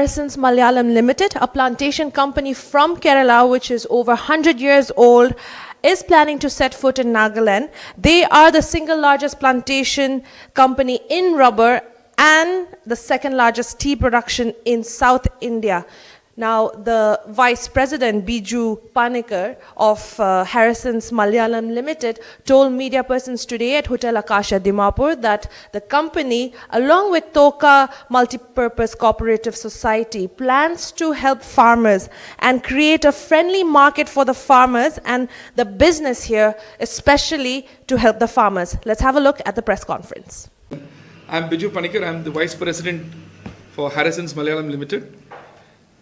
Harrison's Malayalam Limited, a plantation company from Kerala which is over 100 years old, is planning to set foot in Nagaland. They are the single largest plantation company in rubber and the second largest tea production in South India. Now, the Vice President, Biju Panikar of Harrison's Malayalam Limited told media persons today at Hotel Akasha, Dimapur, that the company, along with Toka Multipurpose Cooperative Society, plans to help farmers and create a friendly market for the farmers and the business here, especially to help the farmers. Let's have a look at the press conference. I'm Biju Panikar. I'm the Vice President for Harrison's Malayalam Limited.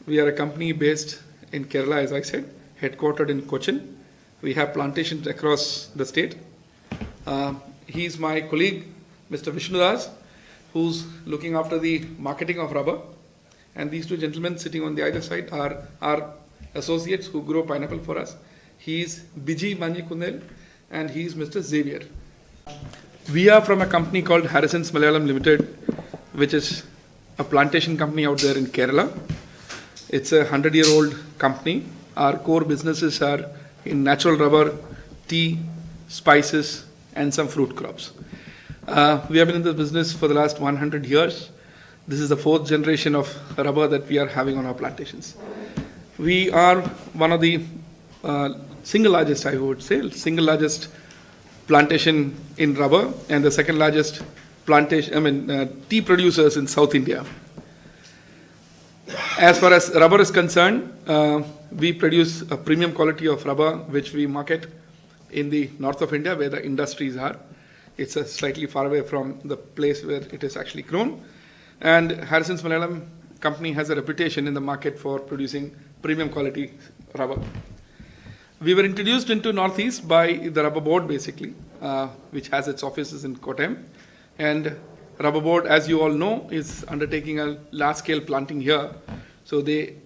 We are a company based in Kerala, as I said, headquartered in Cochin. We have plantations across the state. He's my colleague, Mr. Vishnudas, who's looking after the marketing of rubber. And these two gentlemen sitting on the other side are our associates who grow pineapple for us. He's Biji Manjikundel and he's Mr. Xavier. We are from a company called Harrison's Malayalam Limited, which is a plantation company out there in Kerala. It's a 100-year-old company. Our core businesses are in natural rubber, tea, spices, and some fruit crops. We have been in this business for the last 100 years. This is the fourth generation of rubber that we are having on our plantations. We are one of the single largest, I would say, single largest plantation in rubber and the second largest plantation, tea producers in South India. As far as rubber is concerned, we produce a premium quality of rubber which we market in the north of India where the industries are. It's slightly far away from the place where it is actually grown. And Harrison's Malayalam company has a reputation in the market for producing premium quality rubber. We were introduced into Northeast by the Rubber Board basically, which has its offices in Kottayam. And Rubber Board, as you all know, is undertaking a large-scale planting here. So they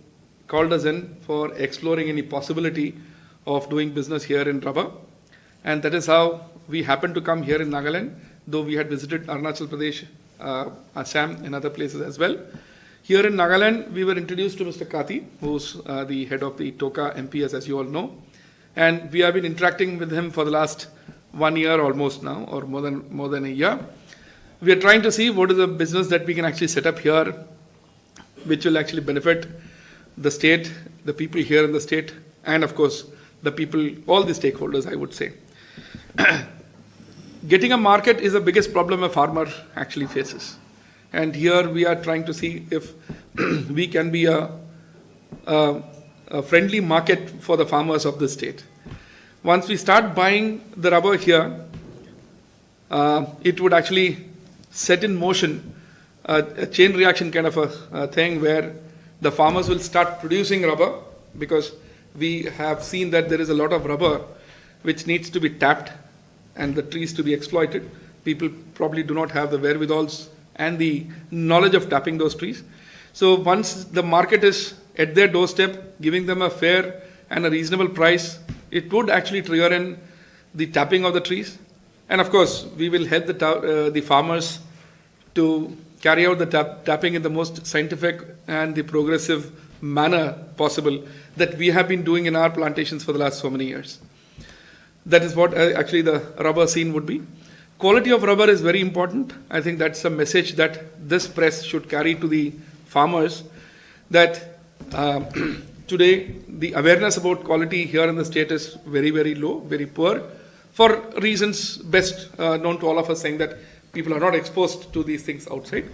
called us in for exploring any possibility of doing business here in rubber. And that is how we happened to come here in Nagaland, though we had visited Arunachal Pradesh, Assam, and other places as well. Here in Nagaland, we were introduced to Mr. Kati, who's the head of the Toka MPS, as you all know. And we have been interacting with him for the last 1 year almost now, or more than a year. We are trying to see what is the business that we can actually set up here, which will actually benefit the state, the people here in the state, and of course, the people, all the stakeholders, I would say. Getting a market is the biggest problem a farmer actually faces. And here we are trying to see if we can be a friendly market for the farmers of the state. Once we start buying the rubber here, it would actually set in motion a chain reaction kind of a thing where the farmers will start producing rubber because we have seen that there is a lot of rubber which needs to be tapped and the trees to be exploited. People probably do not have the wherewithals and the knowledge of tapping those trees. So once the market is at their doorstep, giving them a fair and a reasonable price, it would actually trigger in the tapping of the trees. And of course, we will help the farmers to carry out the tapping in the most scientific and the progressive manner possible that we have been doing in our plantations for the last so many years. That is what actually the rubber scene would be. Quality of rubber is very important. I think that's a message that this press should carry to the farmers, that today the awareness about quality here in the state is very, very low, very poor, for reasons best known to all of us, saying that people are not exposed to these things outside.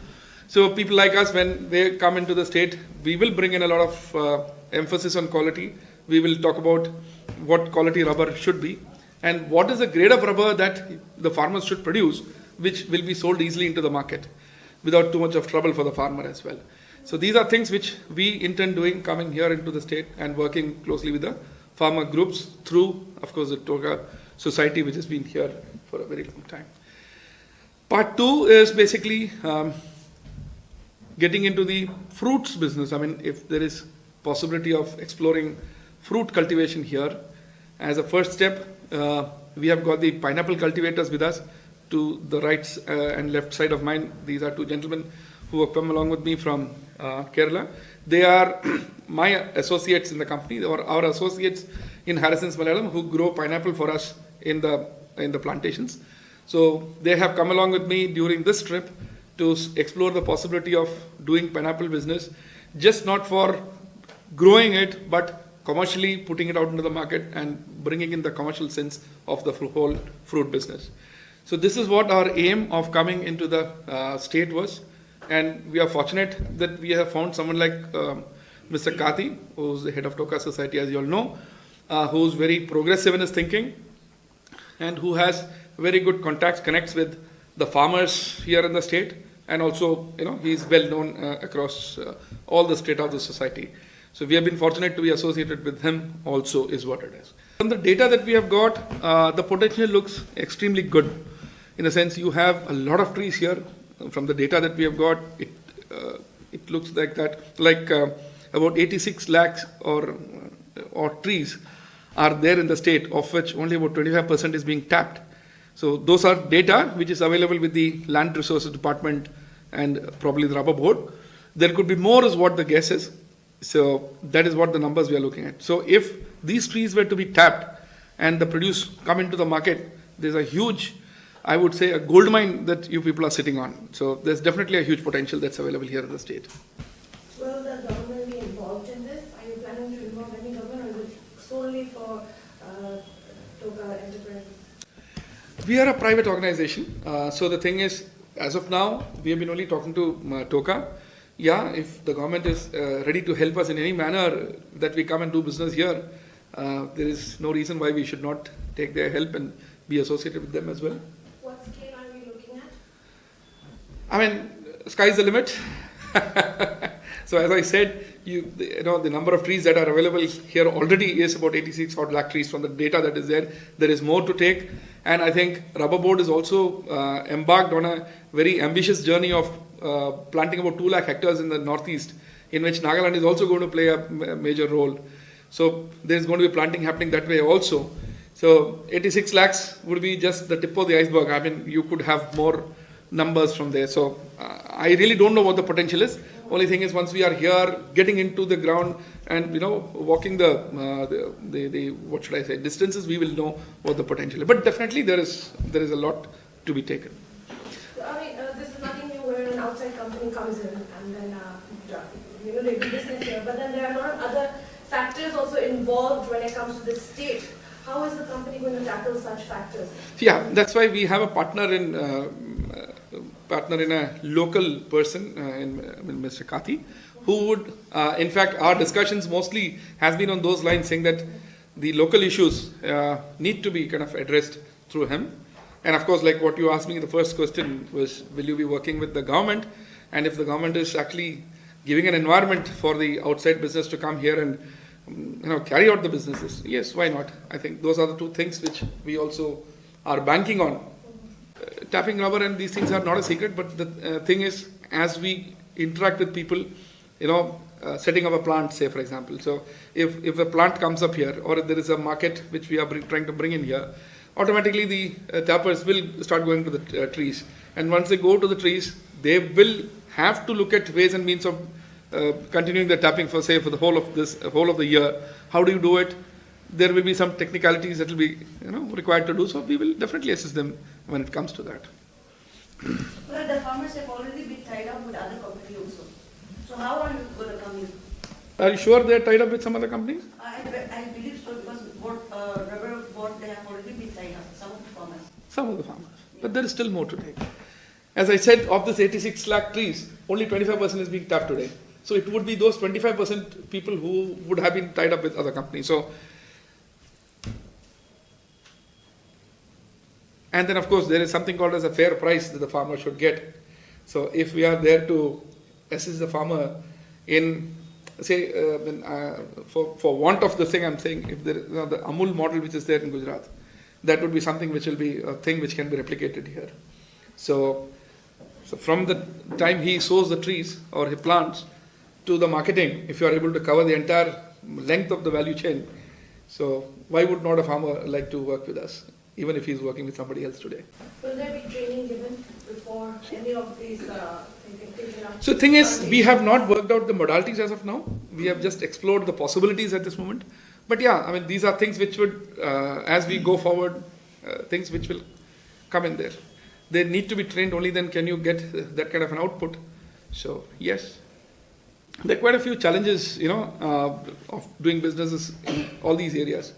So people like us, when they come into the state, we will bring in a lot of emphasis on quality. We will talk about what quality rubber should be and what is the grade of rubber that the farmers should produce, which will be sold easily into the market without too much of trouble for the farmer as well. So these are things which we intend doing, coming here into the state and working closely with the farmer groups through, of course, the Toka Society, which has been here for a very long time. Part two is basically getting into the fruits business. I mean, if there is possibility of exploring fruit cultivation here, as a first step, we have got the pineapple cultivators with us. To the right and left side of mine, these are two gentlemen who have come along with me from Kerala. They are my associates in the company, or our associates in Harrison's Malayalam, who grow pineapple for us in the plantations. So they have come along with me during this trip to explore the possibility of doing pineapple business, just not for growing it, but commercially putting it out into the market and bringing in the commercial sense of the whole fruit business. So this is what our aim of coming into the state was, and we are fortunate that we have found someone like Mr. Kati, who's the head of Toka Society, as you all know, who's very progressive in his thinking, and who has very good connects with the farmers here in the state, and also, he's well known across all the state of the society. So we have been fortunate to be associated with him also, is what it is. From the data that we have got, the potential looks extremely good. In a sense, you have a lot of trees here. From the data that we have got, it looks like that, about 86 lakhs or trees are there in the state, of which only about 25% is being tapped. So those are data which is available with the Land Resources Department and probably the Rubber Board. There could be more is what the guess is. So that is what the numbers we are looking at. So if these trees were to be tapped and the produce come into the market, there's a huge, I would say, a gold mine that you people are sitting on. So there's definitely a huge potential that's available here in the state. Will the government be involved in this? Are you planning to involve any government, or is it solely for Toka enterprises? We are a private organization. So the thing is, as of now, we have been only talking to Toka. Yeah, if the government is ready to help us in any manner that we come and do business here, there is no reason why we should not take their help and be associated with them as well. What scale are we looking at? I mean, sky's the limit. So as I said, the number of trees that are available here already is about 86 odd lakh trees from the data that is there. There is more to take, and I think Rubber Board is also embarked on a very ambitious journey of planting about 2 lakh hectares in the northeast, in which Nagaland is also going to play a major role. So there is going to be planting happening that way also. So 86 lakhs would be just the tip of the iceberg. I mean, you could have more numbers from there. So I really don't know what the potential is. Only thing is, once we are here, getting into the ground and walking the what should I say, distances, we will know what the potential is. But definitely there is a lot to be taken. I mean, this is nothing new where an outside company comes in and then they do business here. But then there are a lot of other factors also involved when it comes to the state. How is the company going to tackle such factors? Yeah, that's why we have a partner in a local person, in Mr. Kati, who would, in fact, our discussions mostly has been on those lines, saying that the local issues need to be kind of addressed through him. And of course, like what you asked me, the first question was, will you be working with the government? And if the government is actually giving an environment for the outside business to come here and carry out the businesses, yes, why not? I think those are the two things which we also are banking on. Tapping rubber and these things are not a secret, but the thing is, as we interact with people, setting up a plant, say for example, so if a plant comes up here, or if there is a market which we are trying to bring in here, automatically the tappers will start going to the trees, and once they go to the trees, they will have to look at ways and means of continuing the tapping for the whole of the year. How do you do it? There will be some technicalities that will be required to do, so we will definitely assist them when it comes to that. Well, the farmers have already been tied up with other companies also. So how are you going to come in? Are you sure they are tied up with some other companies? I believe so, because rubber board, they have already been tied up, some of the farmers. Some of the farmers. But there is still more to take. As I said, of this 86 lakh trees, only 25% is being tapped today. So it would be those 25% people who would have been tied up with other companies. So, and then of course there is something called as a fair price that the farmer should get. So if we are there to assist the farmer in, say, for want of the thing I'm saying, if there is the Amul model which is there in Gujarat, that would be something which will be a thing which can be replicated here. So from the time he sows the trees or he plants to the marketing, if you are able to cover the entire length of the value chain, so why would not a farmer like to work with us? even if he's working with somebody else today. Will there be training given before any of these things? So the thing is, we have not worked out the modalities as of now. We have just explored the possibilities at this moment. But yeah, I mean, these are things which would, as we go forward, things which will come in there. They need to be trained, only then can you get that kind of an output. So yes, there are quite a few challenges, of doing businesses in all these areas.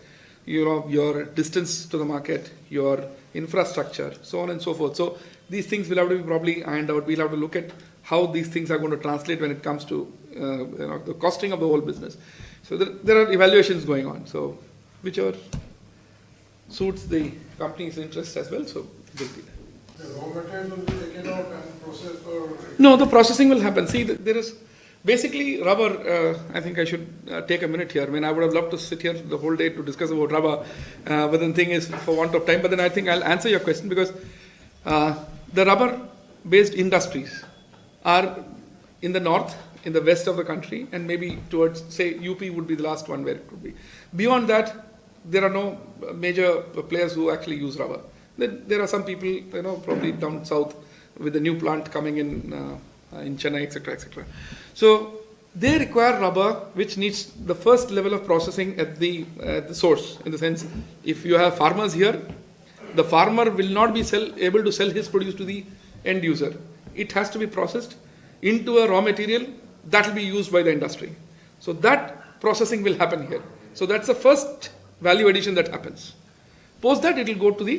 Your distance to the market, your infrastructure, so on and so forth. So these things will have to be probably ironed out. We'll have to look at how these things are going to translate when it comes to the costing of the whole business. So there are evaluations going on. So whichever suits the company's interest as well. So we'll do that. The raw material will be taken out and processed or? No, the processing will happen. See, there is basically rubber. I think I should take a minute here. I mean, I would have loved to sit here the whole day to discuss about rubber, but the thing is, for want of time. But then I think I'll answer your question, because the rubber-based industries are in the north, in the west of the country, and maybe towards, say, UP would be the last one where it could be. Beyond that, there are no major players who actually use rubber. There are some people, probably down south with the new plant coming in Chennai, etc., etc. So they require rubber, which needs the first level of processing at the source. In the sense, if you have farmers here, the farmer will not be able to sell his produce to the end user. It has to be processed into a raw material that will be used by the industry. So that processing will happen here. So that's the first value addition that happens. Post that, it will go to the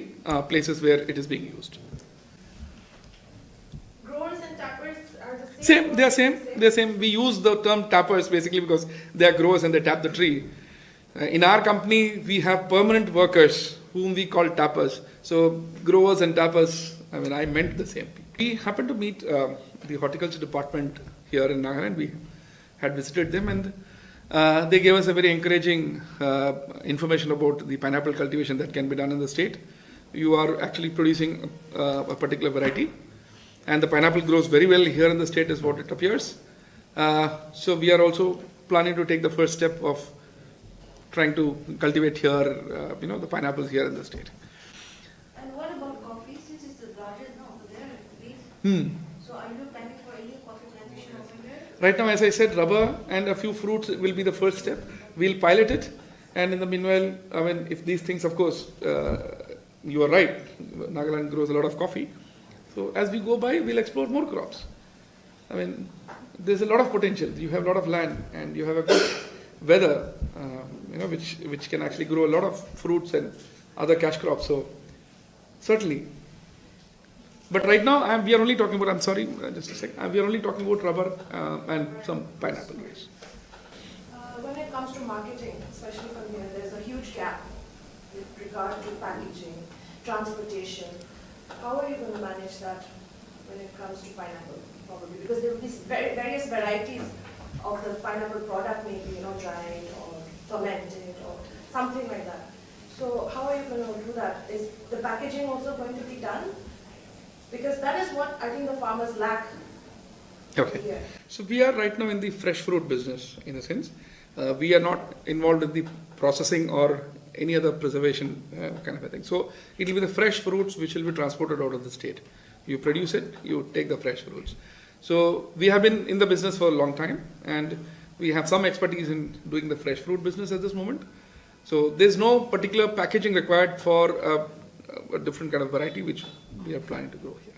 places where it is being used. Growers and tappers are the Same, they are same. They are same. We use the term tappers basically because they are growers and they tap the tree. In our company, we have permanent workers whom we call tappers. So growers and tappers, I mean, I meant the same. We happened to meet the horticulture department here in Nagaland. We had visited them, and they gave us a very encouraging information about the pineapple cultivation that can be done in the state. You are actually producing a particular variety, and the pineapple grows very well here in the state, is what it appears. So we are also planning to take the first step of trying to cultivate here, the pineapples here in the state. And what about coffee? Since it's the largest now over there, please. So are you planning for any coffee plantation over here? Right now, as I said, rubber and a few fruits will be the first step. We'll pilot it, and in the meanwhile, I mean, if these things, of course, you are right, Nagaland grows a lot of coffee. So as we go by, we'll explore more crops. I mean, there's a lot of potential. You have a lot of land, and you have a good weather, which can actually grow a lot of fruits and other cash crops. So certainly. But right now, we are only talking about, I'm sorry, just a second, we are only talking about rubber and some pineapple grapes. When it comes to marketing, especially from here, there's a huge gap with regard to packaging, transportation. How are you going to manage that when it comes to pineapple, probably? Because there will be various varieties of the pineapple product, maybe, dried or fermented or something like that. So how are you going to do that? Is the packaging also going to be done? Because that is what I think the farmers lack. Okay. Here. So we are right now in the fresh fruit business, in a sense. We are not involved in the processing or any other preservation kind of a thing. So it will be the fresh fruits which will be transported out of the state. You produce it, you take the fresh fruits. So we have been in the business for a long time, and we have some expertise in doing the fresh fruit business at this moment. So there's no particular packaging required for a different kind of variety which we are planning to grow here.